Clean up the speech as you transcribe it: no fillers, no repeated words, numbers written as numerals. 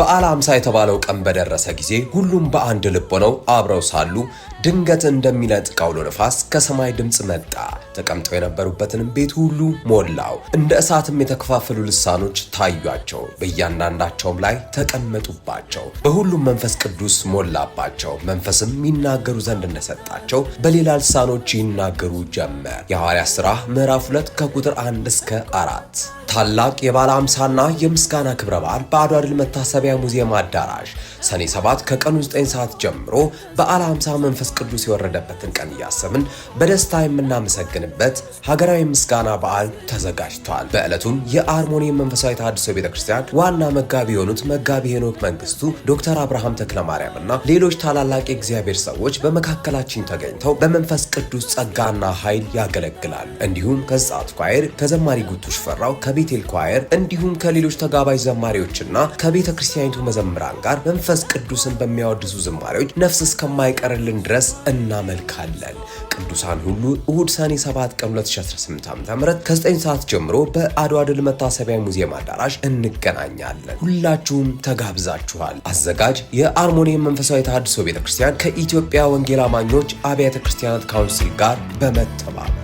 በዓለ ሃምሳ የተባለው ቀን በደረሰ ጊዜ ሁሉም በአንድ ልብ ሆነው አብረው ሳሉ ድንገት እንደሚነጥቅ አውሎ ነፋስ ከሰማይ ድምጽ መጣ። ተቀምጠው የነበሩበትን ቤት ሁሉ ሞላው። እንደ እሳትም የተከፋፈሉ ልሳኖች ታዩአቸው፣ በእያንዳንዳቸውም ላይ ተቀመጡባቸው። በሁሉም መንፈስ ቅዱስ ሞላባቸው። መንፈስም ይናገሩ ዘንድ እንደሰጣቸው በሌላ ልሳኖች ይናገሩ ጀመር። የሐዋርያት ሥራ ምዕራፍ 2 ከቁጥር 1 እስከ 4። ታላቅ የበዓለ ሃምሳና የምስጋና ክብረ በዓል በአድዋ ድል መታሰቢያ ሙዚየም አዳራሽ ሰኔ 7 ከቀኑ 9 ሰዓት ጀምሮ በዓለ ሃምሳ መንፈስ ቅዱስ የወረደበትን ቀን እያሰብን በደስታ የምናመሰግንበት ሀገራዊ ምስጋና በዓል ተዘጋጅቷል። በዕለቱም የአርሞኒየም መንፈሳዊ ተሐድሶ ቤተክርስቲያን ዋና መጋቢ የሆኑት መጋቢ ሄኖክ መንግስቱ፣ ዶክተር አብርሃም ተክለማርያምና ሌሎች ታላላቅ የእግዚአብሔር ሰዎች በመካከላችን ተገኝተው በመንፈስ ቅዱስ ጸጋና ኃይል ያገለግላሉ። እንዲሁም ከጸአት ኳየር፣ ከዘማሪ ጉቱ ሽፈራው፣ ከቤቴል ኳየር እንዲሁም ከሌሎች ተጋባዥ ዘማሪዎችና ከቤተ ክርስቲያኒቱ መዘምራን ጋር መንፈስ ቅዱስን በሚያወድሱ ዝማሬዎች ነፍስ እስከማይቀርልን ድረስ እናመልካለን። ቅዱሳን ሁሉ እሁድ ሰኔ 7 ቀን 2018 ዓ.ም ከ9 ሰዓት ጀምሮ በአድዋ ድል መታሰቢያ ሙዚየም አዳራሽ እንገናኛለን። ሁላችሁም ተጋብዛችኋል። አዘጋጅ የአርሞኒየም መንፈሳዊ ተሐድሶ ቤተክርስቲያን ከኢትዮጵያ ወንጌል አማኞች አብያተ ክርስቲያናት ካውንስል ጋር በመተባበር